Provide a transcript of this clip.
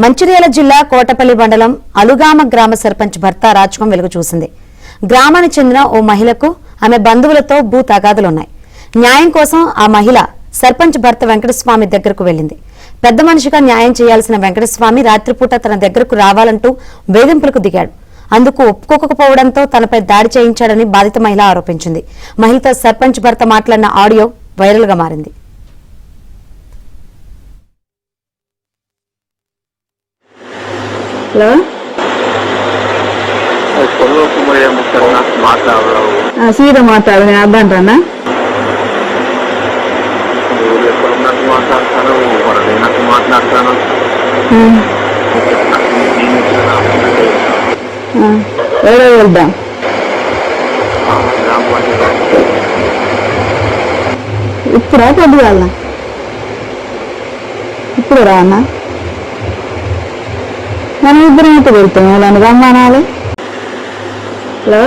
మంచిర్యాల జిల్లా కోటపల్లి మండలం అలుగామ గ్రామ సర్పంచ్ భర్త రాజకం వెలుగు చూసింది. గ్రామానికి చెందిన ఓ మహిళకు ఆమె బంధువులతో భూ తగాదులున్నాయి. న్యాయం కోసం ఆ మహిళ సర్పంచ్ భర్త వెంకటస్వామి దగ్గరకు వెళ్లింది. పెద్ద మనిషిగా న్యాయం చేయాల్సిన వెంకటస్వామి రాత్రిపూట తన దగ్గరకు రావాలంటూ వేధింపులకు దిగాడు. అందుకు ఒప్పుకోకపోవడంతో తనపై దాడి చేయించాడని బాధిత మహిళ ఆరోపించింది. మహిళతో సర్పంచ్ భర్త మాట్లాడిన ఆడియో వైరల్ గా మారింది. హలో సీత మాట్లాడు నేను అద్దంటానా ఎవరో వెళ్దాం ఇప్పుడా పొద్దుగాల ఇప్పుడు రా అన్న మనం ఇద్దరం అయితే వెళ్తాం వాళ్ళని రమ్మనాలి. హలో